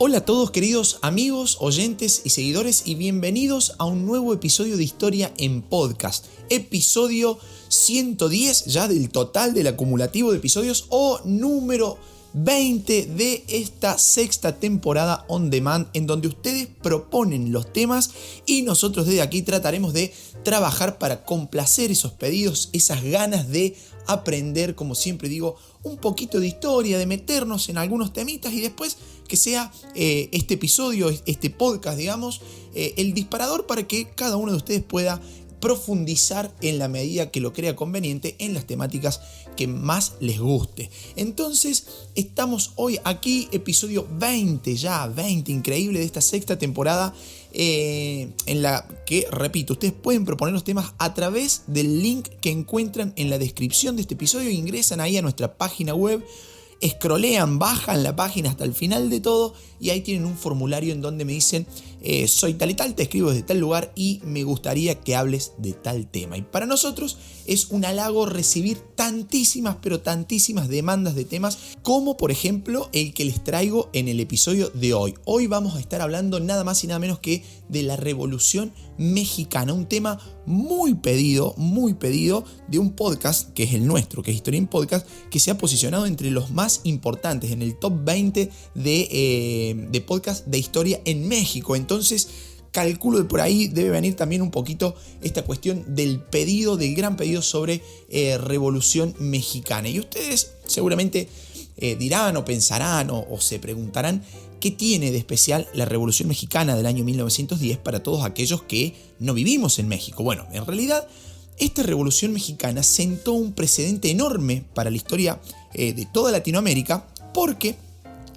Hola a todos queridos amigos, oyentes y seguidores y bienvenidos a un nuevo episodio de Historia en Podcast. Episodio 110 ya del total del acumulativo de episodios o número 20 de esta sexta temporada on demand en donde ustedes proponen los temas y nosotros desde aquí trataremos de trabajar para complacer esos pedidos, esas ganas de aprender, como siempre digo, un poquito de historia, de meternos en algunos temitas y después que sea este episodio, este podcast, digamos, el disparador para que cada uno de ustedes pueda profundizar en la medida que lo crea conveniente en las temáticas que más les guste. Entonces, estamos hoy aquí, episodio 20, increíble de esta sexta temporada, en la que, repito, ustedes pueden proponer los temas a través del link que encuentran en la descripción de este episodio. Ingresan ahí a nuestra página web, scrollean, bajan la página hasta el final de todo y ahí tienen un formulario en donde me dicen soy tal y tal, te escribo desde tal lugar y me gustaría que hables de tal tema. Y para nosotros es un halago recibir tantísimas, pero tantísimas demandas de temas como por ejemplo el que les traigo en el episodio de hoy. Hoy vamos a estar hablando nada más y nada menos que de la Revolución Mexicana, un tema muy pedido de un podcast que es el nuestro, que es Historia en Podcast, que se ha posicionado entre los más importantes en el top 20 de podcast de historia en México. Entonces calculo que por ahí debe venir también un poquito esta cuestión del gran pedido sobre Revolución Mexicana. Y ustedes seguramente dirán o pensarán o se preguntarán qué tiene de especial la Revolución Mexicana del año 1910 para todos aquellos que no vivimos en México. Bueno, en realidad esta Revolución Mexicana sentó un precedente enorme para la historia de toda Latinoamérica porque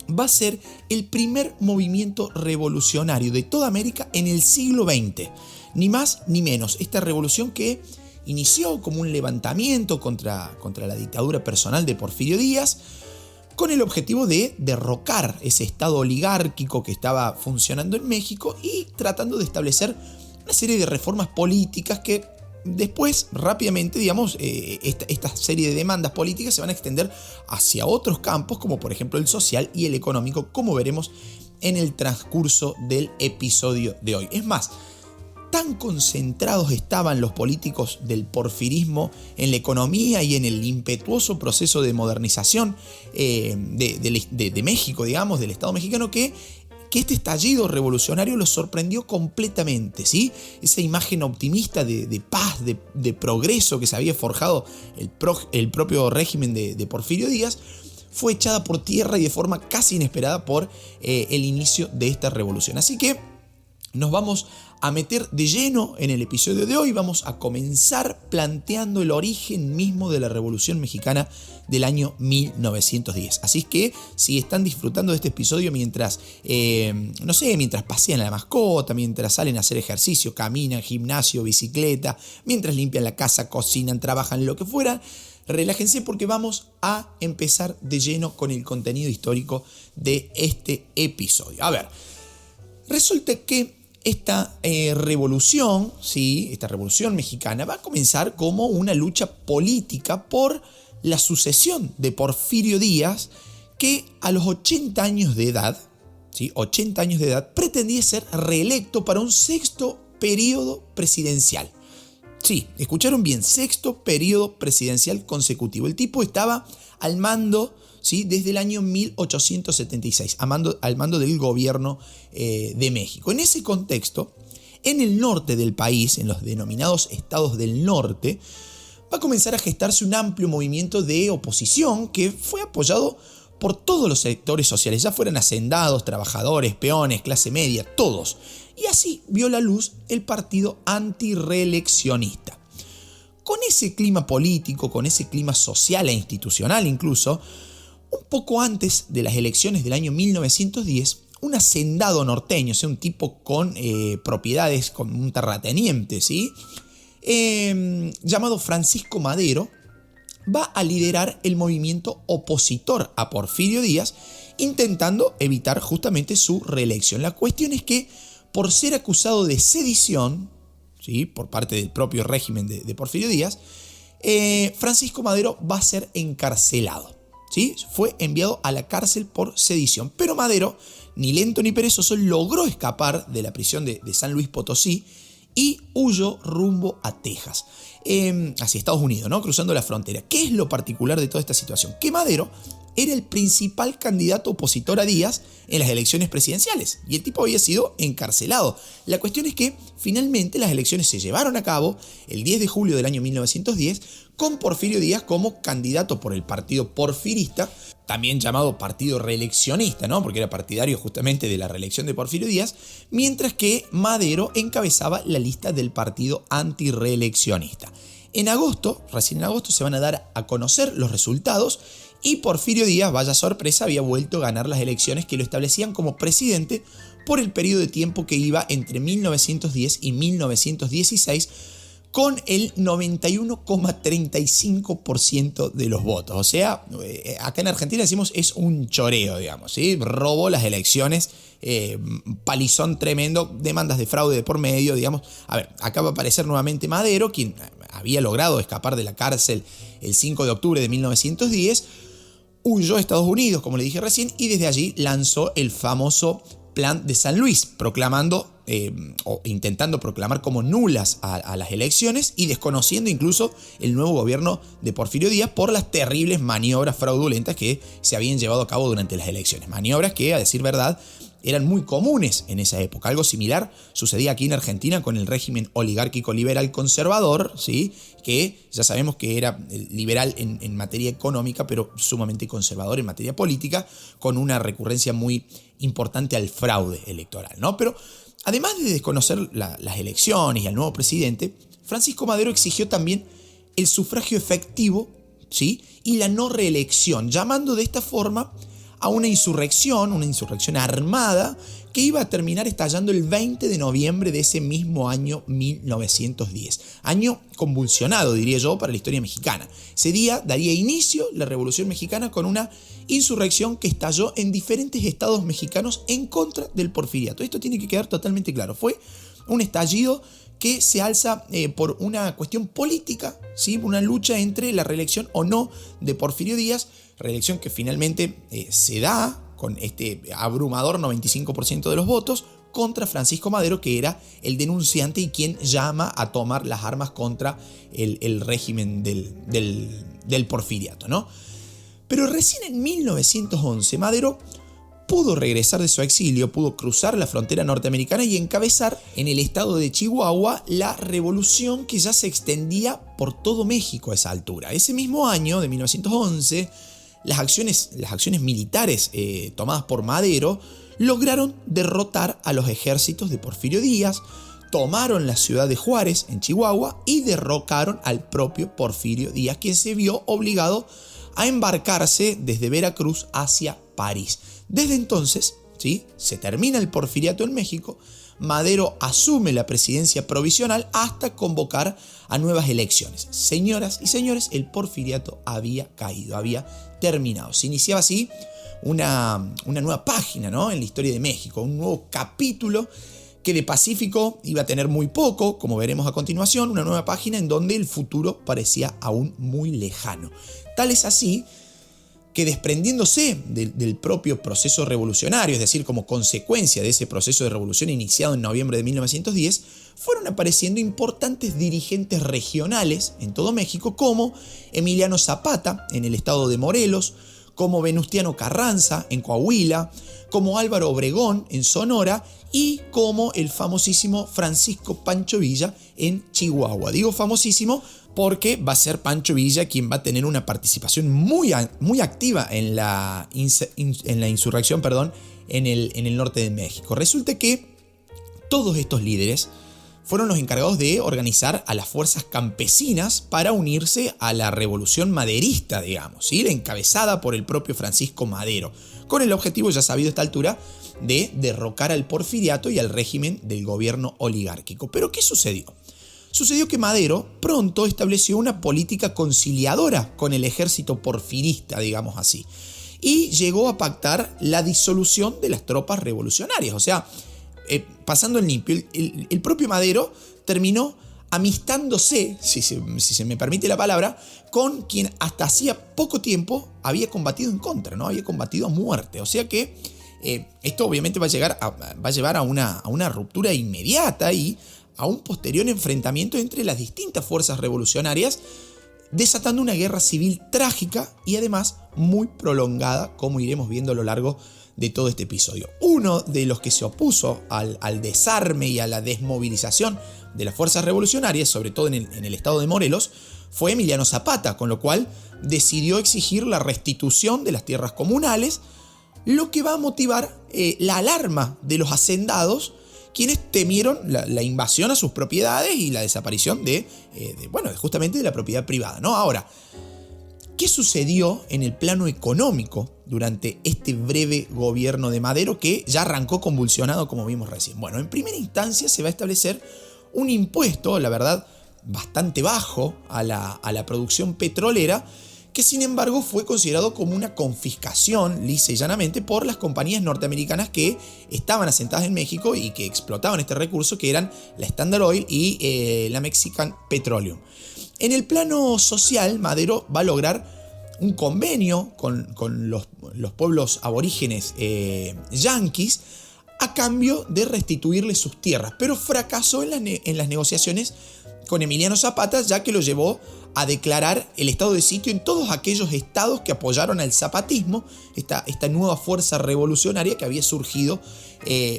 va a ser el primer movimiento revolucionario de toda América en el siglo XX. Ni más ni menos. Esta revolución que inició como un levantamiento contra la dictadura personal de Porfirio Díaz, con el objetivo de derrocar ese estado oligárquico que estaba funcionando en México y tratando de establecer una serie de reformas políticas que después, rápidamente, digamos, esta serie de demandas políticas se van a extender hacia otros campos, como por ejemplo el social y el económico, como veremos en el transcurso del episodio de hoy. Es más, tan concentrados estaban los políticos del porfirismo en la economía y en el impetuoso proceso de modernización de México, digamos, del Estado mexicano, que este estallido revolucionario los sorprendió completamente, ¿sí? Esa imagen optimista de paz, de progreso que se había forjado el propio régimen de Porfirio Díaz fue echada por tierra y de forma casi inesperada por el inicio de esta revolución. Así que nos vamos a meter de lleno en el episodio de hoy. Vamos a comenzar planteando el origen mismo de la Revolución Mexicana del año 1910. Así que si están disfrutando de este episodio mientras pasean a la mascota, mientras salen a hacer ejercicio, caminan, gimnasio, bicicleta, mientras limpian la casa, cocinan, trabajan, lo que fuera, relájense porque vamos a empezar de lleno con el contenido histórico de este episodio. A ver, resulta que esta revolución mexicana va a comenzar como una lucha política por la sucesión de Porfirio Díaz, que a los 80 años de edad, pretendía ser reelecto para un sexto periodo presidencial. Sí, escucharon bien, sexto periodo presidencial consecutivo. El tipo estaba al mando, ¿sí?, desde el año 1876, al mando del gobierno de México. En ese contexto, en el norte del país, en los denominados estados del norte, va a comenzar a gestarse un amplio movimiento de oposición que fue apoyado por todos los sectores sociales, ya fueran hacendados, trabajadores, peones, clase media, todos. Y así vio la luz el partido antirreeleccionista. Con ese clima político, con ese clima social e institucional incluso, un poco antes de las elecciones del año 1910, un hacendado norteño, o sea, un tipo con propiedades, con un terrateniente, ¿sí?, llamado Francisco Madero, va a liderar el movimiento opositor a Porfirio Díaz, intentando evitar justamente su reelección. La cuestión es que, por ser acusado de sedición, ¿sí?, por parte del propio régimen de Porfirio Díaz, Francisco Madero va a ser encarcelado. ¿sí? Fue enviado a la cárcel por sedición. Pero Madero, ni lento ni perezoso, logró escapar de la prisión de San Luis Potosí y huyó rumbo a Texas, hacia Estados Unidos, ¿no? Cruzando la frontera. ¿Qué es lo particular de toda esta situación? Que Madero era el principal candidato opositor a Díaz en las elecciones presidenciales y el tipo había sido encarcelado. La cuestión es que finalmente las elecciones se llevaron a cabo el 10 de julio del año 1910 con Porfirio Díaz como candidato por el partido porfirista, también llamado partido reeleccionista, ¿no? Porque era partidario justamente de la reelección de Porfirio Díaz, mientras que Madero encabezaba la lista del partido antirreeleccionista. Recién en agosto, se van a dar a conocer los resultados y Porfirio Díaz, vaya sorpresa, había vuelto a ganar las elecciones que lo establecían como presidente por el periodo de tiempo que iba entre 1910 y 1916 con el 91,35% de los votos. O sea, acá en Argentina decimos es un choreo, digamos, ¿sí? Robó las elecciones, palizón tremendo, demandas de fraude de por medio, digamos. A ver, acá va a aparecer nuevamente Madero, quien había logrado escapar de la cárcel el 5 de octubre de 1910, huyó a Estados Unidos, como le dije recién, y desde allí lanzó el famoso Plan de San Luis, proclamando o intentando proclamar como nulas a las elecciones y desconociendo incluso el nuevo gobierno de Porfirio Díaz por las terribles maniobras fraudulentas que se habían llevado a cabo durante las elecciones. Maniobras que, a decir verdad, eran muy comunes en esa época. Algo similar sucedía aquí en Argentina con el régimen oligárquico liberal conservador, ¿sí? Que ya sabemos que era liberal en materia económica, pero sumamente conservador en materia política, con una recurrencia muy importante al fraude electoral, ¿no? Pero además de desconocer las elecciones y al nuevo presidente, Francisco Madero exigió también el sufragio efectivo, ¿sí? Y la no reelección, llamando de esta forma a una insurrección armada que iba a terminar estallando el 20 de noviembre de ese mismo año 1910. Año convulsionado, diría yo, para la historia mexicana. Ese día daría inicio la Revolución Mexicana con una insurrección que estalló en diferentes estados mexicanos en contra del porfiriato. Esto tiene que quedar totalmente claro. Fue un estallido que se alza por una cuestión política, ¿sí? Una lucha entre la reelección o no de Porfirio Díaz, reelección que finalmente se da con este abrumador 95% de los votos, contra Francisco Madero, que era el denunciante y quien llama a tomar las armas contra el régimen del porfiriato, ¿no? Pero recién en 1911 Madero pudo regresar de su exilio, pudo cruzar la frontera norteamericana y encabezar en el estado de Chihuahua la revolución que ya se extendía por todo México a esa altura. Ese mismo año de 1911, las acciones militares tomadas por Madero lograron derrotar a los ejércitos de Porfirio Díaz, tomaron la ciudad de Juárez en Chihuahua y derrocaron al propio Porfirio Díaz, quien se vio obligado a embarcarse desde Veracruz hacia París. Desde entonces, ¿sí? Se termina el porfiriato en México, Madero asume la presidencia provisional hasta convocar a nuevas elecciones. Señoras y señores, el porfiriato había caído, había terminado. Se iniciaba así una nueva página, ¿no? En la historia de México, un nuevo capítulo que de pacífico iba a tener muy poco, como veremos a continuación, una nueva página en donde el futuro parecía aún muy lejano. Tal es así que desprendiéndose del propio proceso revolucionario, es decir, como consecuencia de ese proceso de revolución iniciado en noviembre de 1910, fueron apareciendo importantes dirigentes regionales en todo México, como Emiliano Zapata en el estado de Morelos, como Venustiano Carranza en Coahuila, como Álvaro Obregón en Sonora y como el famosísimo Francisco Pancho Villa en Chihuahua. Digo famosísimo porque va a ser Pancho Villa quien va a tener una participación muy activa en la insurrección, en el norte de México. Resulta que todos estos líderes fueron los encargados de organizar a las fuerzas campesinas para unirse a la revolución maderista, digamos, ¿sí? Encabezada por el propio Francisco Madero, con el objetivo, ya sabido a esta altura, de derrocar al porfiriato y al régimen del gobierno oligárquico. ¿Pero qué sucedió? Sucedió que Madero pronto estableció una política conciliadora con el ejército porfirista, digamos así, y llegó a pactar la disolución de las tropas revolucionarias. O sea, pasando el limpio, el propio Madero terminó amistándose, si se me permite la palabra, con quien hasta hacía poco tiempo había combatido en contra, ¿no? Había combatido a muerte. O sea que esto obviamente va a llevar a una ruptura inmediata y a un posterior enfrentamiento entre las distintas fuerzas revolucionarias, desatando una guerra civil trágica y además muy prolongada, como iremos viendo a lo largo de todo este episodio. Uno de los que se opuso al desarme y a la desmovilización de las fuerzas revolucionarias, sobre todo en el estado de Morelos, fue Emiliano Zapata, con lo cual decidió exigir la restitución de las tierras comunales, lo que va a motivar la alarma de los hacendados, quienes temieron la invasión a sus propiedades y la desaparición justamente de la propiedad privada, ¿no? Ahora, ¿qué sucedió en el plano económico durante este breve gobierno de Madero que ya arrancó convulsionado, como vimos recién? Bueno, en primera instancia se va a establecer un impuesto, la verdad, bastante bajo a la producción petrolera, que sin embargo fue considerado como una confiscación, lisa y llanamente, por las compañías norteamericanas que estaban asentadas en México y que explotaban este recurso, que eran la Standard Oil y la Mexican Petroleum. En el plano social, Madero va a lograr un convenio con los pueblos aborígenes yanquis a cambio de restituirles sus tierras, pero fracasó en las negociaciones con Emiliano Zapata, ya que lo llevó a declarar el estado de sitio en todos aquellos estados que apoyaron al zapatismo, esta nueva fuerza revolucionaria que había surgido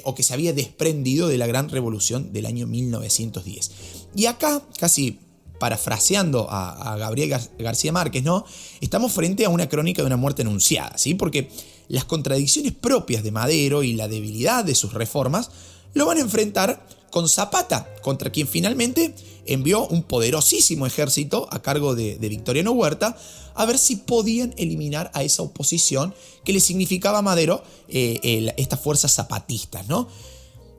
o que se había desprendido de la gran revolución del año 1910. Y acá, casi parafraseando a Gabriel García Márquez, ¿no? Estamos frente a una crónica de una muerte anunciada, ¿sí? Porque las contradicciones propias de Madero y la debilidad de sus reformas lo van a enfrentar con Zapata, contra quien finalmente envió un poderosísimo ejército a cargo de Victoriano Huerta a ver si podían eliminar a esa oposición que le significaba a Madero estas fuerzas zapatistas, ¿no?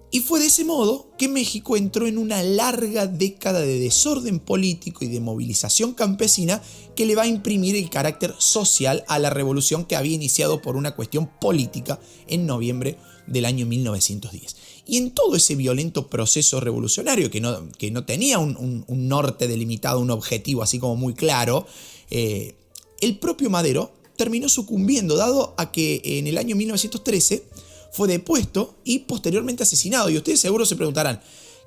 Y fue de ese modo que México entró en una larga década de desorden político y de movilización campesina que le va a imprimir el carácter social a la revolución que había iniciado por una cuestión política en noviembre del año 1910. Y en todo ese violento proceso revolucionario que no tenía un norte delimitado, un objetivo así como muy claro, el propio Madero terminó sucumbiendo, dado a que en el año 1913 fue depuesto y posteriormente asesinado. Y ustedes seguro se preguntarán,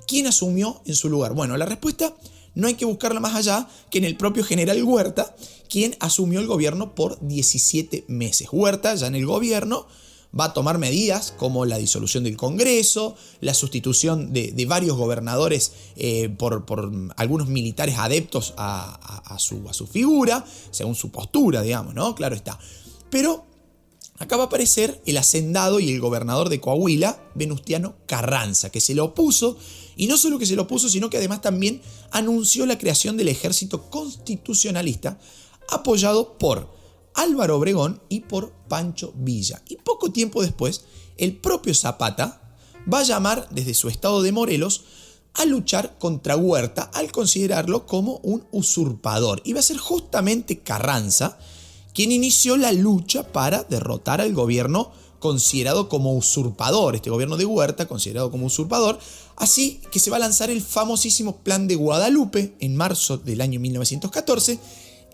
¿quién asumió en su lugar? Bueno, la respuesta no hay que buscarla más allá que en el propio general Huerta, quien asumió el gobierno por 17 meses. Huerta, ya en el gobierno, va a tomar medidas como la disolución del Congreso, la sustitución de varios gobernadores por algunos militares adeptos a su figura, según su postura, digamos, ¿no? Claro está. Pero acá va a aparecer el hacendado y el gobernador de Coahuila, Venustiano Carranza, que se le opuso, y no solo que se le opuso, sino que además también anunció la creación del ejército constitucionalista, apoyado por Álvaro Obregón y por Pancho Villa. Y poco tiempo después, el propio Zapata va a llamar desde su estado de Morelos a luchar contra Huerta al considerarlo como un usurpador. Y va a ser justamente Carranza quien inició la lucha para derrotar al gobierno considerado como usurpador, este gobierno de Huerta considerado como usurpador, así que se va a lanzar el famosísimo Plan de Guadalupe en marzo del año 1914,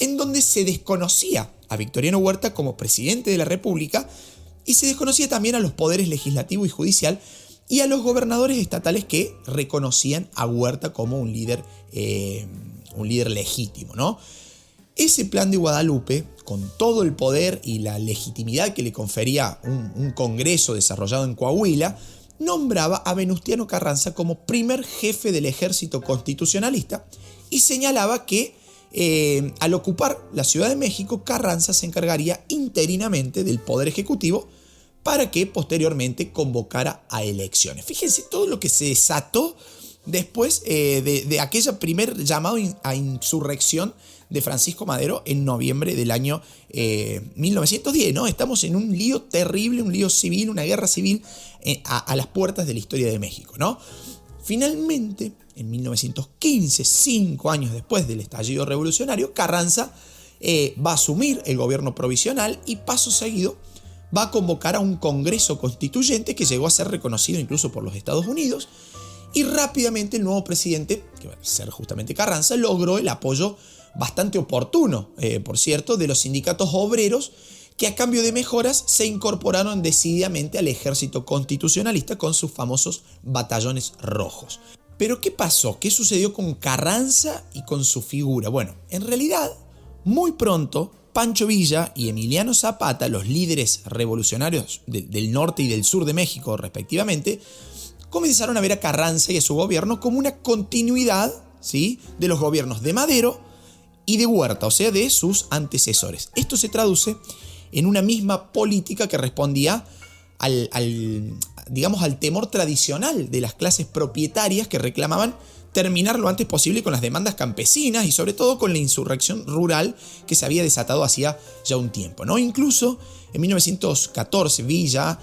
en donde se desconocía a Victoriano Huerta como presidente de la República y se desconocía también a los poderes legislativo y judicial y a los gobernadores estatales que reconocían a Huerta como un líder legítimo, ¿no? Ese Plan de Guadalupe, con todo el poder y la legitimidad que le confería un congreso desarrollado en Coahuila, nombraba a Venustiano Carranza como primer jefe del ejército constitucionalista y señalaba que al ocupar la Ciudad de México, Carranza se encargaría interinamente del poder ejecutivo para que posteriormente convocara a elecciones. Fíjense todo lo que se desató después de aquella primer llamado a insurrección de Francisco Madero en noviembre del año 1910, ¿no? Estamos en un lío terrible, un lío civil, una guerra civil a las puertas de la historia de México, ¿no? Finalmente, en 1915, 5 años después del estallido revolucionario, Carranza va a asumir el gobierno provisional y paso seguido va a convocar a un congreso constituyente que llegó a ser reconocido incluso por los Estados Unidos y rápidamente el nuevo presidente, que va a ser justamente Carranza, logró el apoyo bastante oportuno, por cierto, de los sindicatos obreros, que a cambio de mejoras se incorporaron decididamente al ejército constitucionalista con sus famosos batallones rojos. Pero ¿qué pasó? ¿Qué sucedió con Carranza y con su figura? Bueno, en realidad, muy pronto, Pancho Villa y Emiliano Zapata, los líderes revolucionarios del norte y del sur de México respectivamente, comenzaron a ver a Carranza y a su gobierno como una continuidad, ¿sí?, de los gobiernos de Madero y de Huerta, o sea, de sus antecesores. Esto se traduce en una misma política que respondía al temor tradicional de las clases propietarias que reclamaban terminar lo antes posible con las demandas campesinas y sobre todo con la insurrección rural que se había desatado hacía ya un tiempo, ¿no? Incluso en 1914 Villa,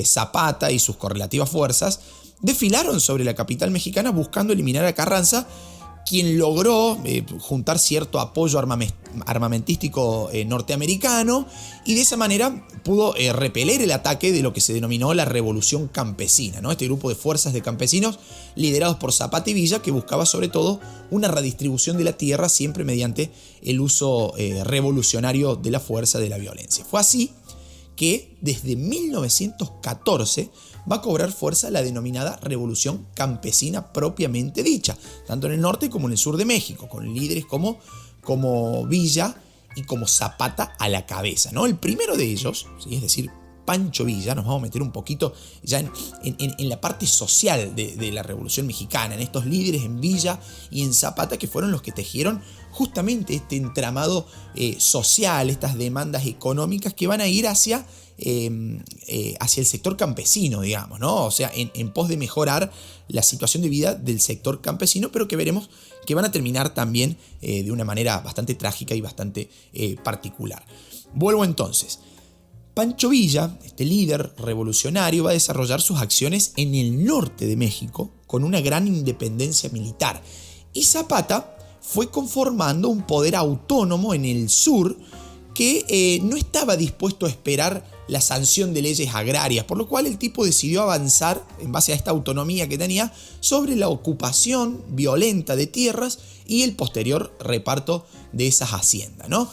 Zapata y sus correlativas fuerzas desfilaron sobre la capital mexicana buscando eliminar a Carranza, quien logró juntar cierto apoyo armamentístico norteamericano y de esa manera pudo repeler el ataque de lo que se denominó la Revolución Campesina, ¿no? Este grupo de fuerzas de campesinos liderados por Zapata y Villa que buscaba sobre todo una redistribución de la tierra siempre mediante el uso revolucionario de la fuerza, de la violencia. Fue así que desde 1914 va a cobrar fuerza la denominada Revolución Campesina propiamente dicha, tanto en el norte como en el sur de México, con líderes como Villa y como Zapata a la cabeza, ¿no? El primero de ellos, ¿sí?, es decir, Pancho Villa, nos vamos a meter un poquito ya en la parte social de la Revolución Mexicana, en estos líderes en Villa y en Zapata que fueron los que tejieron justamente este entramado social, estas demandas económicas que van a ir hacia el sector campesino, digamos, ¿no? O sea, en pos de mejorar la situación de vida del sector campesino, pero que veremos que van a terminar también de una manera bastante trágica y bastante particular. Vuelvo entonces. Pancho Villa, este líder revolucionario, va a desarrollar sus acciones en el norte de México con una gran independencia militar. Y Zapata fue conformando un poder autónomo en el sur que no estaba dispuesto a esperar la sanción de leyes agrarias, por lo cual el tipo decidió avanzar en base a esta autonomía que tenía sobre la ocupación violenta de tierras y el posterior reparto de esas haciendas, ¿no?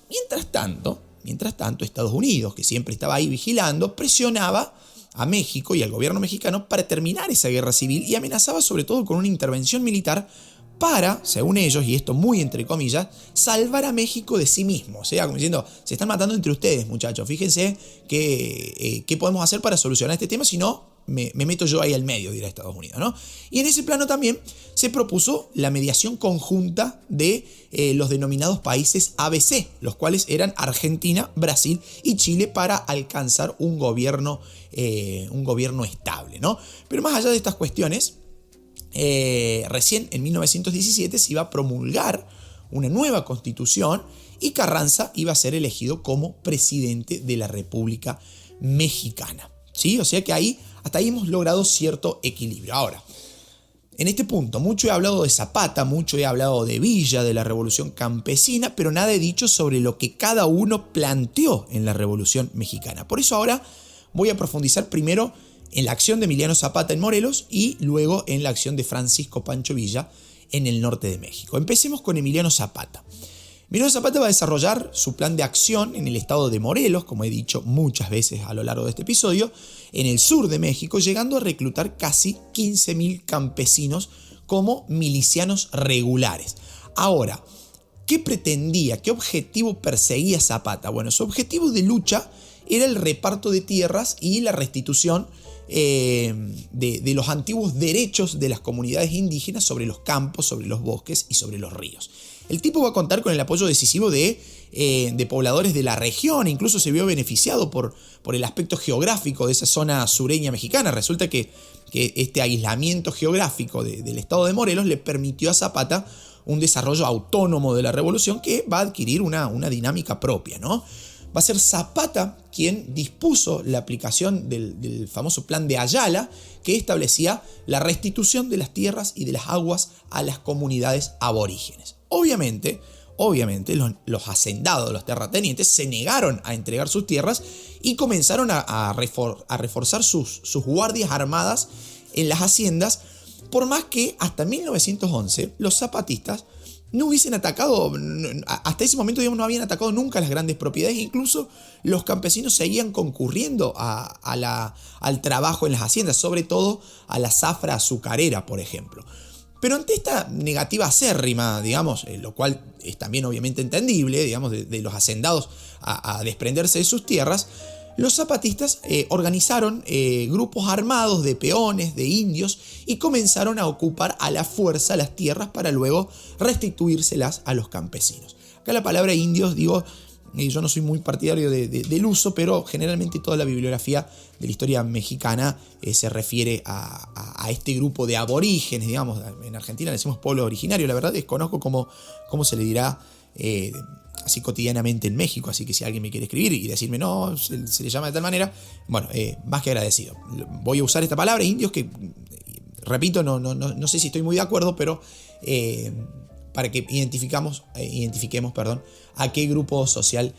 Mientras tanto, Estados Unidos, que siempre estaba ahí vigilando, presionaba a México y al gobierno mexicano para terminar esa guerra civil y amenazaba sobre todo con una intervención militar para, según ellos, y esto muy entre comillas, salvar a México de sí mismo. O sea, como diciendo, se están matando entre ustedes, muchachos. Fíjense qué podemos hacer para solucionar este tema, si no, me meto yo ahí al medio, dirá Estados Unidos, ¿no? Y en ese plano también se propuso la mediación conjunta de los denominados países ABC, los cuales eran Argentina, Brasil y Chile, para alcanzar un gobierno estable, ¿no? Pero más allá de estas cuestiones, recién en 1917 se iba a promulgar una nueva constitución y Carranza iba a ser elegido como presidente de la República Mexicana, ¿sí? O sea que hasta ahí hemos logrado cierto equilibrio. Ahora, en este punto, mucho he hablado de Zapata, mucho he hablado de Villa, de la Revolución Campesina, pero nada he dicho sobre lo que cada uno planteó en la Revolución Mexicana. Por eso ahora voy a profundizar primero en la acción de Emiliano Zapata en Morelos y luego en la acción de Francisco Pancho Villa en el norte de México. Empecemos con Emiliano Zapata. Emiliano Zapata va a desarrollar su plan de acción en el estado de Morelos, como he dicho muchas veces a lo largo de este episodio, en el sur de México, llegando a reclutar casi 15.000 campesinos como milicianos regulares. Ahora, ¿qué pretendía? ¿Qué objetivo perseguía Zapata? Bueno, su objetivo de lucha era el reparto de tierras y la restitución de los antiguos derechos de las comunidades indígenas sobre los campos, sobre los bosques y sobre los ríos. El tipo va a contar con el apoyo decisivo de pobladores de la región, incluso se vio beneficiado por el aspecto geográfico de esa zona sureña mexicana. Resulta que este aislamiento geográfico del estado de Morelos le permitió a Zapata un desarrollo autónomo de la revolución que va a adquirir una dinámica propia, ¿no? Va a ser Zapata quien dispuso la aplicación del famoso plan de Ayala, que establecía la restitución de las tierras y de las aguas a las comunidades aborígenes. Obviamente los hacendados, los terratenientes, se negaron a entregar sus tierras y comenzaron a reforzar sus guardias armadas en las haciendas por más que hasta 1911 los zapatistas no hubiesen atacado, hasta ese momento digamos, no habían atacado nunca las grandes propiedades, incluso los campesinos seguían concurriendo al trabajo en las haciendas, sobre todo a la zafra azucarera, por ejemplo. Pero ante esta negativa acérrima, digamos, lo cual es también obviamente entendible, digamos, de los hacendados a desprenderse de sus tierras, los zapatistas organizaron grupos armados de peones, de indios, y comenzaron a ocupar a la fuerza las tierras para luego restituírselas a los campesinos. Acá la palabra indios, digo, yo no soy muy partidario del uso, pero generalmente toda la bibliografía de la historia mexicana se refiere a este grupo de aborígenes, digamos. En Argentina le decimos pueblo originario, la verdad desconozco cómo se le dirá así cotidianamente en México, así que si alguien me quiere escribir y decirme no, se le llama de tal manera, bueno, más que agradecido. Voy a usar esta palabra, indios, que repito, no sé si estoy muy de acuerdo, pero para que identifiquemos a qué grupo social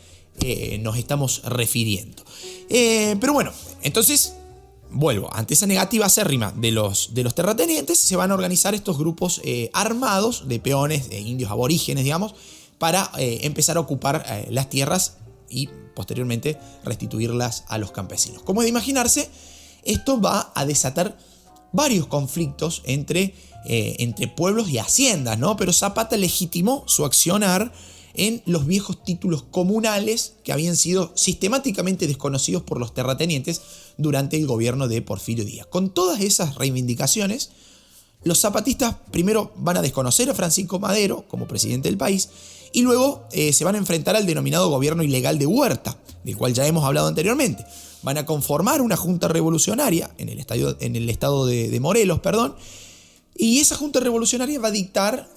nos estamos refiriendo. Pero bueno, entonces vuelvo, ante esa negativa acérrima de los terratenientes, se van a organizar estos grupos armados de peones, de indios aborígenes, digamos, para empezar a ocupar las tierras y posteriormente restituirlas a los campesinos. Como es de imaginarse, esto va a desatar varios conflictos entre pueblos y haciendas, ¿no? Pero Zapata legitimó su accionar en los viejos títulos comunales que habían sido sistemáticamente desconocidos por los terratenientes durante el gobierno de Porfirio Díaz. Con todas esas reivindicaciones, los zapatistas primero van a desconocer a Francisco Madero como presidente del país y luego se van a enfrentar al denominado gobierno ilegal de Huerta, del cual ya hemos hablado anteriormente. Van a conformar una junta revolucionaria en el estado de Morelos, y esa junta revolucionaria va a dictar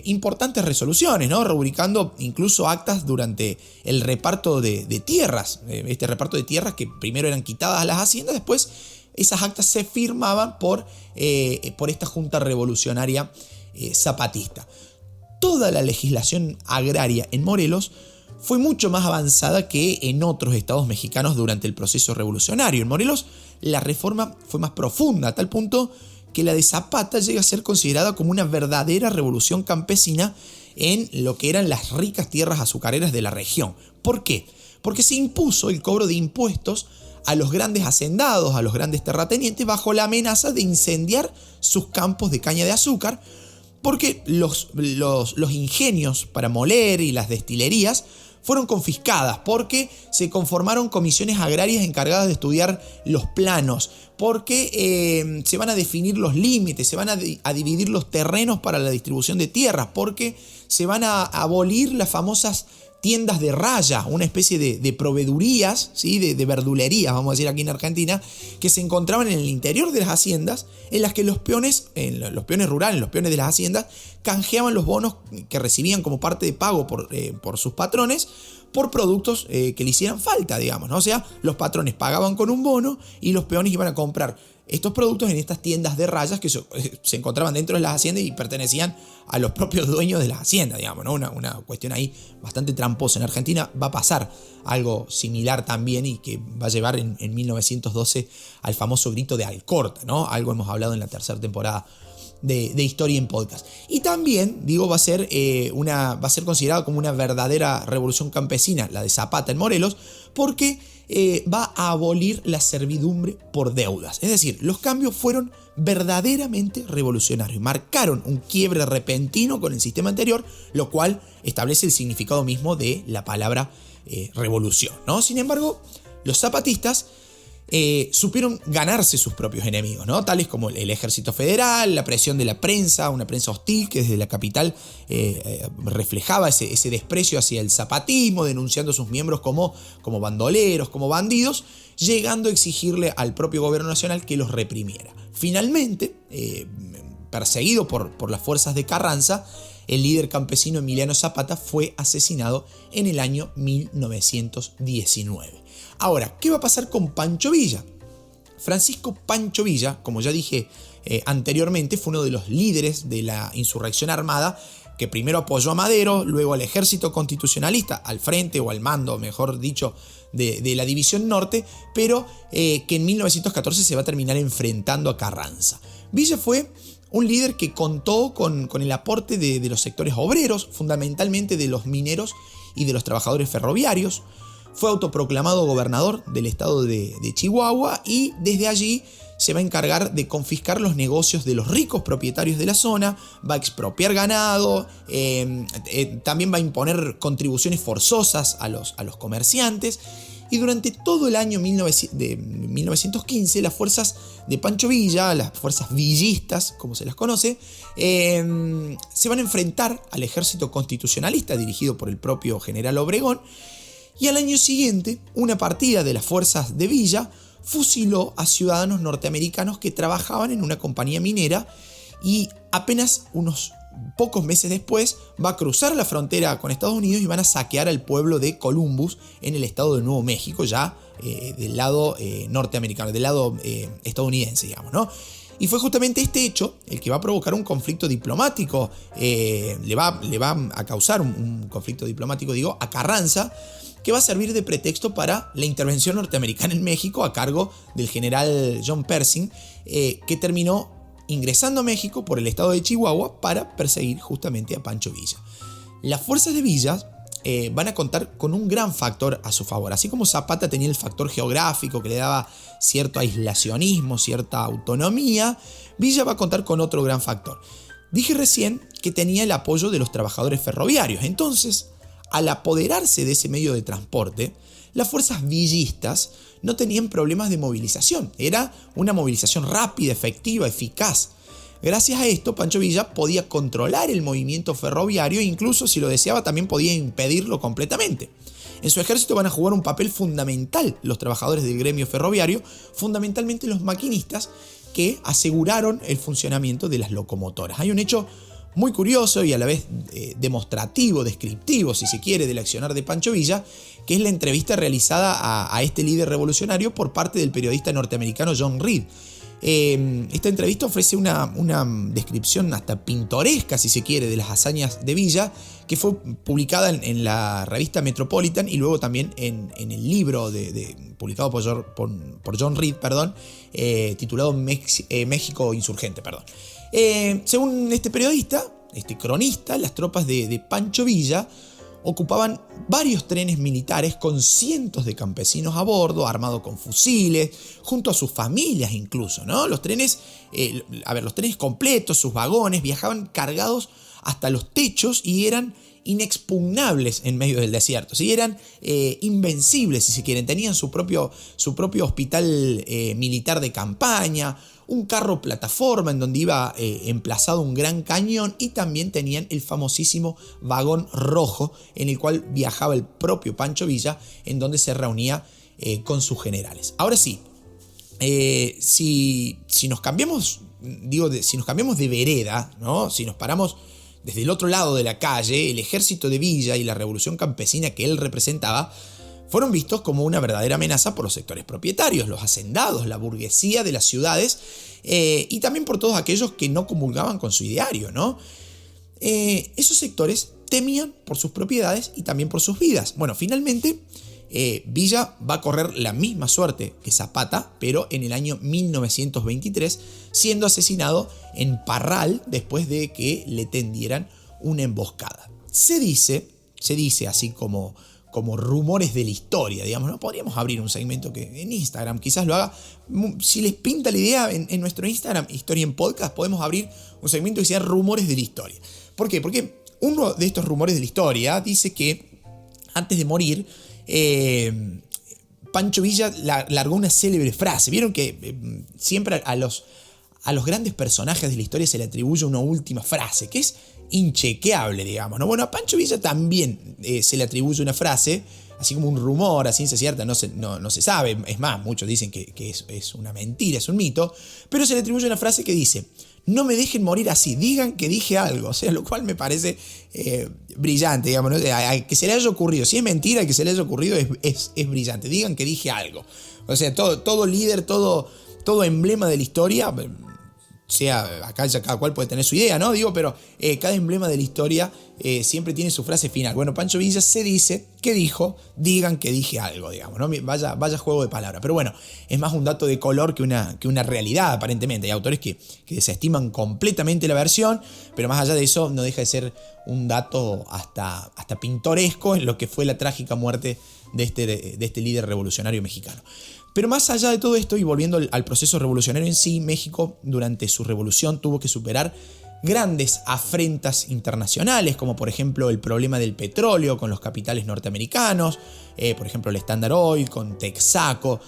importantes resoluciones, ¿no? Rubricando incluso actas durante el reparto de tierras. Este reparto de tierras que primero eran quitadas a las haciendas, después esas actas se firmaban por esta junta revolucionaria zapatista. Toda la legislación agraria en Morelos fue mucho más avanzada que en otros estados mexicanos durante el proceso revolucionario. En Morelos la reforma fue más profunda, a tal punto que la de Zapata llega a ser considerada como una verdadera revolución campesina en lo que eran las ricas tierras azucareras de la región. ¿Por qué? Porque se impuso el cobro de impuestos a los grandes hacendados, a los grandes terratenientes, bajo la amenaza de incendiar sus campos de caña de azúcar, porque los ingenios para moler y las destilerías fueron confiscadas, porque se conformaron comisiones agrarias encargadas de estudiar los planos, porque se van a definir los límites, se van a dividir los terrenos para la distribución de tierras, porque se van a abolir las famosas tiendas de raya, una especie de proveedurías, ¿sí? de verdulerías, vamos a decir aquí en Argentina, que se encontraban en el interior de las haciendas, en las que los peones rurales, los peones de las haciendas, canjeaban los bonos que recibían como parte de pago por sus patrones, por productos que le hicieran falta, digamos, ¿no? O sea, los patrones pagaban con un bono y los peones iban a comprar estos productos en estas tiendas de rayas que se encontraban dentro de las haciendas y pertenecían a los propios dueños de las haciendas, digamos, ¿no? Una cuestión ahí bastante tramposa. En Argentina va a pasar algo similar también y que va a llevar en 1912 al famoso grito de Alcorta, ¿no? Algo hemos hablado en la tercera temporada de Historia en Podcast. Y también, digo, va a ser considerado como una verdadera revolución campesina, la de Zapata en Morelos, porque va a abolir la servidumbre por deudas. Es decir, los cambios fueron verdaderamente revolucionarios, marcaron un quiebre repentino con el sistema anterior, lo cual establece el significado mismo de la palabra revolución, ¿no? Sin embargo, los zapatistas supieron ganarse sus propios enemigos, ¿no? Tales como el ejército federal, la presión de la prensa, una prensa hostil que desde la capital reflejaba ese desprecio hacia el zapatismo, denunciando a sus miembros como bandoleros, como bandidos, llegando a exigirle al propio gobierno nacional que los reprimiera. Finalmente, perseguido por las fuerzas de Carranza, el líder campesino Emiliano Zapata fue asesinado en el año 1919. Ahora, ¿qué va a pasar con Pancho Villa? Francisco Pancho Villa, como ya dije anteriormente, fue uno de los líderes de la insurrección armada que primero apoyó a Madero, luego al ejército constitucionalista, al frente o al mando, mejor dicho, de la División Norte, pero que en 1914 se va a terminar enfrentando a Carranza. Villa fue un líder que contó con el aporte de los sectores obreros, fundamentalmente de los mineros y de los trabajadores ferroviarios. Fue autoproclamado gobernador del estado de Chihuahua y desde allí se va a encargar de confiscar los negocios de los ricos propietarios de la zona, va a expropiar ganado, también va a imponer contribuciones forzosas a los comerciantes. Y durante todo el año de 1915, las fuerzas de Pancho Villa, las fuerzas villistas, como se las conoce, se van a enfrentar al ejército constitucionalista dirigido por el propio general Obregón. Y al año siguiente, una partida de las fuerzas de Villa fusiló a ciudadanos norteamericanos que trabajaban en una compañía minera, y apenas unos pocos meses después va a cruzar la frontera con Estados Unidos y van a saquear al pueblo de Columbus en el estado de Nuevo México, ya del lado norteamericano, del lado estadounidense, digamos, ¿no? Y fue justamente este hecho el que va a provocar un conflicto diplomático, le va a causar un conflicto diplomático, a Carranza, que va a servir de pretexto para la intervención norteamericana en México a cargo del general John Pershing, que terminó ingresando a México por el estado de Chihuahua para perseguir justamente a Pancho Villa. Las fuerzas de Villa van a contar con un gran factor a su favor. Así como Zapata tenía el factor geográfico que le daba cierto aislacionismo, cierta autonomía, Villa va a contar con otro gran factor. Dije recién que tenía el apoyo de los trabajadores ferroviarios. Entonces, al apoderarse de ese medio de transporte, las fuerzas villistas no tenían problemas de movilización. Era una movilización rápida, efectiva, eficaz. Gracias a esto, Pancho Villa podía controlar el movimiento ferroviario e incluso, si lo deseaba, también podía impedirlo completamente. En su ejército van a jugar un papel fundamental los trabajadores del gremio ferroviario, fundamentalmente los maquinistas, que aseguraron el funcionamiento de las locomotoras. Hay un hecho muy curioso y a la vez demostrativo, descriptivo, si se quiere, del accionar de Pancho Villa, que es la entrevista realizada a este líder revolucionario por parte del periodista norteamericano John Reed. Esta entrevista ofrece una descripción hasta pintoresca, si se quiere, de las hazañas de Villa, que fue publicada en la revista Metropolitan y luego también en el libro publicado por John Reed, titulado México Insurgente. Según este periodista, este cronista, las tropas de Pancho Villa ocupaban varios trenes militares con cientos de campesinos a bordo, armados con fusiles, junto a sus familias incluso, ¿no? Los trenes completos, sus vagones, viajaban cargados hasta los techos y eran inexpugnables en medio del desierto. ¿Sí? Eran invencibles, si se quieren. Tenían su propio hospital militar de campaña, un carro plataforma en donde iba emplazado un gran cañón, y también tenían el famosísimo vagón rojo en el cual viajaba el propio Pancho Villa, en donde se reunía con sus generales. Ahora sí, si nos cambiamos de vereda, ¿no? Si nos paramos desde el otro lado de la calle, el ejército de Villa y la revolución campesina que él representaba fueron vistos como una verdadera amenaza por los sectores propietarios, los hacendados, la burguesía de las ciudades, y también por todos aquellos que no comulgaban con su ideario, ¿no? Esos sectores temían por sus propiedades y también por sus vidas. Bueno, finalmente Villa va a correr la misma suerte que Zapata, pero en el año 1923, siendo asesinado en Parral después de que le tendieran una emboscada. Se dice así como rumores de la historia, digamos, ¿no? Podríamos abrir un segmento que en Instagram quizás lo haga. Si les pinta la idea, en nuestro Instagram, Historia en Podcast, podemos abrir un segmento que sea rumores de la historia. ¿Por qué? Porque uno de estos rumores de la historia dice que antes de morir, Pancho Villa largó una célebre frase. Vieron que siempre a los grandes personajes de la historia se le atribuye una última frase, que es inchequeable, digamos, ¿no? Bueno, a Pancho Villa también se le atribuye una frase, así como un rumor, a ciencia cierta no se sabe. Es más, muchos dicen que es una mentira, es un mito, pero se le atribuye una frase que dice: no me dejen morir así, digan que dije algo. O sea, lo cual me parece brillante, digamos, ¿no? Que se le haya ocurrido, si es mentira que se le haya ocurrido, es brillante. Digan que dije algo. O sea, todo líder, todo emblema de la historia sea, acá ya cada cual puede tener su idea, ¿no? Digo, pero cada emblema de la historia siempre tiene su frase final. Bueno, Pancho Villa se dice que dijo, digan que dije algo, digamos, ¿no? Vaya juego de palabras. Pero bueno, es más un dato de color que una realidad, aparentemente. Hay autores que desestiman completamente la versión, pero más allá de eso, no deja de ser un dato hasta pintoresco en lo que fue la trágica muerte de este líder revolucionario mexicano. Pero más allá de todo esto, y volviendo al proceso revolucionario en sí, México durante su revolución tuvo que superar grandes afrentas internacionales, como por ejemplo el problema del petróleo con los capitales norteamericanos, por ejemplo el Standard Oil con Texaco.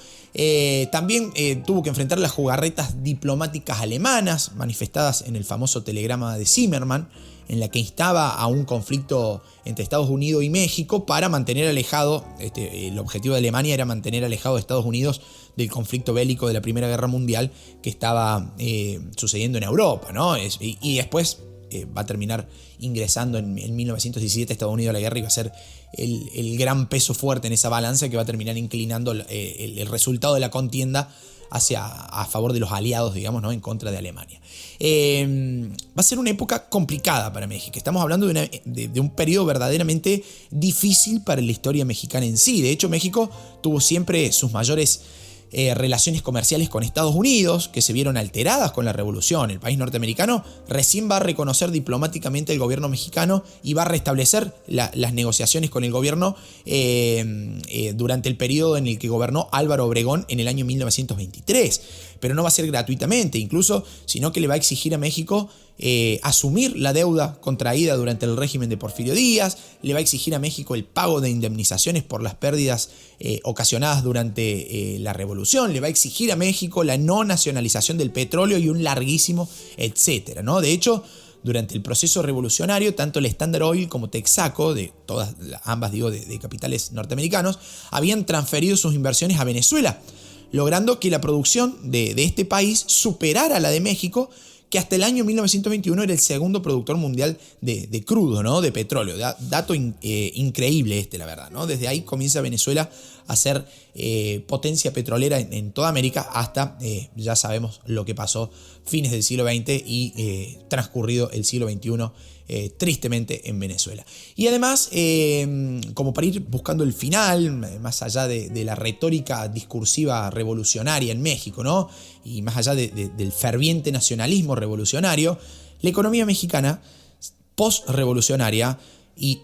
También tuvo que enfrentar las jugarretas diplomáticas alemanas manifestadas en el famoso telegrama de Zimmermann, en la que instaba a un conflicto entre Estados Unidos y México para mantener alejado, el objetivo de Alemania era mantener alejado a Estados Unidos del conflicto bélico de la Primera Guerra Mundial que estaba sucediendo en Europa, ¿no? Y después va a terminar ingresando en 1917 Estados Unidos a la guerra y va a ser el gran peso fuerte en esa balanza que va a terminar inclinando el resultado de la contienda a favor de los aliados, digamos, ¿no? En contra de Alemania. Va a ser una época complicada para México. Estamos hablando de un periodo verdaderamente difícil para la historia mexicana en sí. De hecho, México tuvo siempre sus mayores relaciones comerciales con Estados Unidos, que se vieron alteradas con la revolución. El país norteamericano recién va a reconocer diplomáticamente el gobierno mexicano y va a restablecer las negociaciones con el gobierno durante el periodo en el que gobernó Álvaro Obregón en el año 1923. Pero no va a ser gratuitamente, incluso, sino que le va a exigir a México asumir la deuda contraída durante el régimen de Porfirio Díaz, le va a exigir a México el pago de indemnizaciones por las pérdidas ocasionadas durante la revolución, le va a exigir a México la no nacionalización del petróleo y un larguísimo etcétera, ¿no? De hecho, durante el proceso revolucionario, tanto el Standard Oil como Texaco, ambas de capitales norteamericanos, habían transferido sus inversiones a Venezuela, logrando que la producción de este país superara la de México, que hasta el año 1921 era el segundo productor mundial de crudo, ¿no? De petróleo. Dato increíble la verdad, ¿no? Desde ahí comienza Venezuela a ser potencia petrolera en toda América hasta, ya sabemos lo que pasó fines del siglo XX y transcurrido el siglo XXI, tristemente en Venezuela. Y además, como para ir buscando el final, más allá de la retórica discursiva revolucionaria en México, ¿no? Y más allá del ferviente nacionalismo revolucionario, la economía mexicana post-revolucionaria y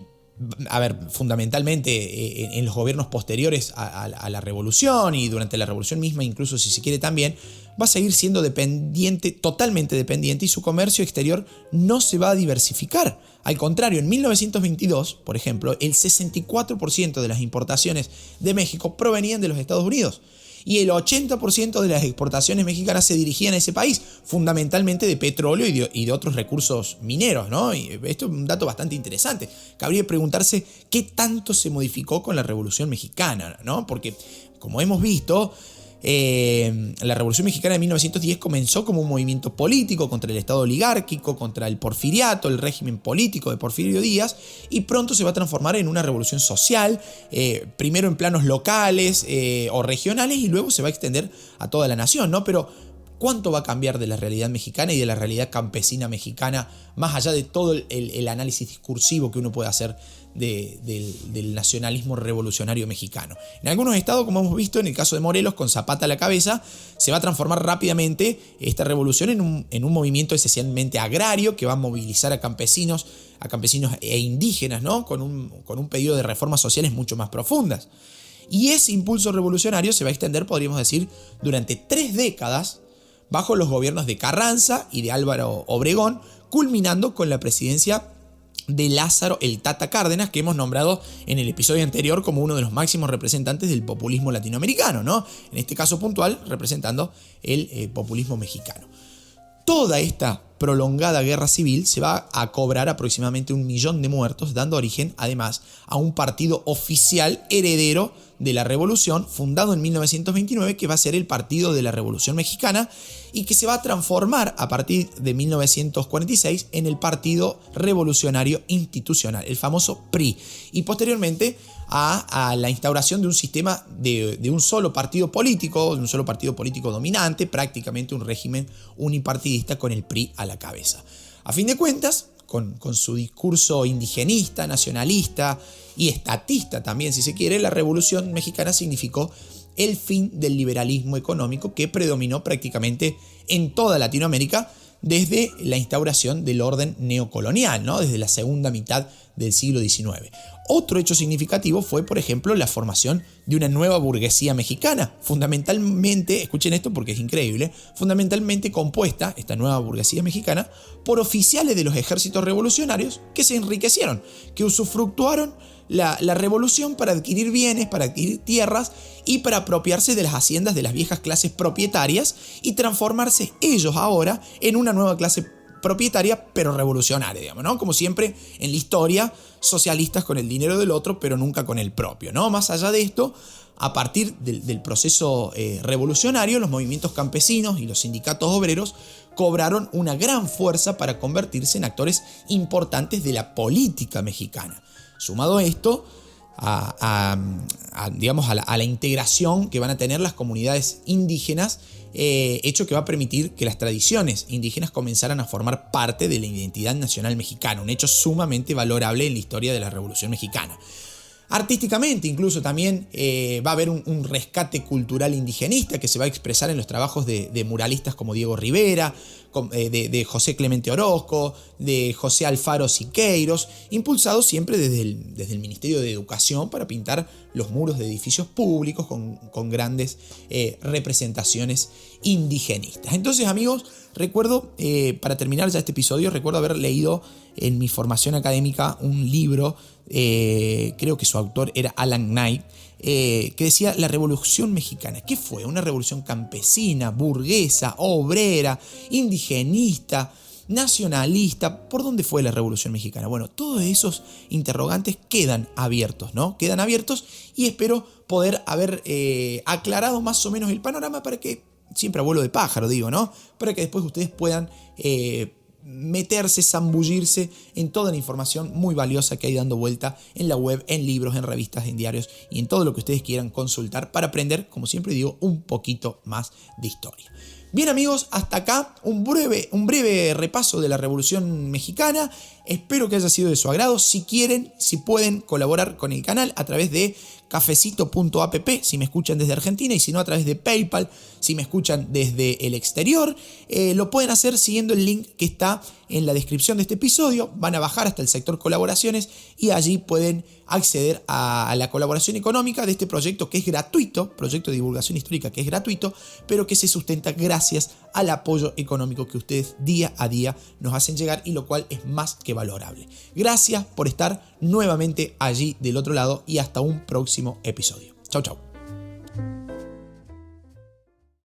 fundamentalmente en los gobiernos posteriores a la revolución y durante la revolución misma, incluso si se quiere también, va a seguir siendo totalmente dependiente, y su comercio exterior no se va a diversificar. Al contrario, en 1922, por ejemplo, el 64% de las importaciones de México provenían de los Estados Unidos. Y el 80% de las exportaciones mexicanas se dirigían a ese país, fundamentalmente de petróleo y de otros recursos mineros, ¿no? Y esto es un dato bastante interesante. Cabría preguntarse qué tanto se modificó con la Revolución Mexicana, ¿no? Porque, como hemos visto, la Revolución Mexicana de 1910 comenzó como un movimiento político contra el Estado oligárquico, contra el porfiriato, el régimen político de Porfirio Díaz, y pronto se va a transformar en una revolución social, primero en planos locales o regionales, y luego se va a extender a toda la nación, ¿no? Pero ¿cuánto va a cambiar de la realidad mexicana y de la realidad campesina mexicana, más allá de todo el análisis discursivo que uno puede hacer del nacionalismo revolucionario mexicano? En algunos estados, como hemos visto en el caso de Morelos, con Zapata a la cabeza, se va a transformar rápidamente esta revolución en un movimiento esencialmente agrario que va a movilizar a campesinos e indígenas, ¿no? Con un pedido de reformas sociales mucho más profundas. Y ese impulso revolucionario se va a extender, podríamos decir, durante 3 décadas, bajo los gobiernos de Carranza y de Álvaro Obregón, culminando con la presidencia de Lázaro el Tata Cárdenas, que hemos nombrado en el episodio anterior como uno de los máximos representantes del populismo latinoamericano, ¿no? En este caso puntual, representando el populismo mexicano. Toda esta prolongada guerra civil se va a cobrar aproximadamente 1 millón de muertos, dando origen además a un partido oficial heredero de la Revolución, fundado en 1929, que va a ser el Partido de la Revolución Mexicana y que se va a transformar a partir de 1946 en el Partido Revolucionario Institucional, el famoso PRI, y posteriormente a la instauración de un sistema de un solo partido político, dominante, prácticamente un régimen unipartidista con el PRI a la cabeza. A fin de cuentas, con su discurso indigenista, nacionalista y estatista también, si se quiere, la Revolución Mexicana significó el fin del liberalismo económico que predominó prácticamente en toda Latinoamérica desde la instauración del orden neocolonial, ¿no? Desde la segunda mitad del siglo XIX. Otro hecho significativo fue, por ejemplo, la formación de una nueva burguesía mexicana, fundamentalmente, escuchen esto porque es increíble, fundamentalmente compuesta, esta nueva burguesía mexicana, por oficiales de los ejércitos revolucionarios que se enriquecieron, que usufructuaron la revolución para adquirir bienes, para adquirir tierras y para apropiarse de las haciendas de las viejas clases propietarias y transformarse ellos ahora en una nueva clase propietaria pero revolucionaria, digamos, ¿no? Como siempre en la historia, socialistas con el dinero del otro pero nunca con el propio, ¿no? Más allá de esto, a partir del proceso revolucionario, los movimientos campesinos y los sindicatos obreros cobraron una gran fuerza para convertirse en actores importantes de la política mexicana. Sumado a esto, a la integración que van a tener las comunidades indígenas, hecho que va a permitir que las tradiciones indígenas comenzaran a formar parte de la identidad nacional mexicana, un hecho sumamente valorable en la historia de la Revolución Mexicana. Artísticamente incluso también va a haber un rescate cultural indigenista que se va a expresar en los trabajos de muralistas como Diego Rivera, de José Clemente Orozco, de José Alfaro Siqueiros, impulsados siempre desde el Ministerio de Educación para pintar los muros de edificios públicos con grandes representaciones indigenistas. Entonces, amigos, recuerdo, para terminar ya este episodio, recuerdo haber leído en mi formación académica un libro, creo que su autor era Alan Knight, que decía la Revolución Mexicana. ¿Qué fue? Una revolución campesina, burguesa, obrera, indigenista, nacionalista. ¿Por dónde fue la Revolución Mexicana? Bueno, todos esos interrogantes quedan abiertos, ¿no? Quedan abiertos y espero poder haber aclarado más o menos el panorama para que, siempre a vuelo de pájaro digo, ¿no? Para que después ustedes puedan meterse, zambullirse en toda la información muy valiosa que hay dando vuelta en la web, en libros, en revistas, en diarios y en todo lo que ustedes quieran consultar para aprender, como siempre digo, un poquito más de historia. Bien, amigos, hasta acá un breve repaso de la Revolución Mexicana. Espero que haya sido de su agrado. Si quieren, si pueden colaborar con el canal a través de cafecito.app si me escuchan desde Argentina, y si no a través de PayPal si me escuchan desde el exterior. Lo pueden hacer siguiendo el link que está en la descripción de este episodio. Van a bajar hasta el sector colaboraciones y allí pueden acceder a la colaboración económica de este proyecto que es gratuito, proyecto de divulgación histórica que es gratuito, pero que se sustenta gracias al apoyo económico que ustedes día a día nos hacen llegar, y lo cual es más que valorable. Gracias por estar nuevamente allí del otro lado y hasta un próximo episodio. Chau, chau.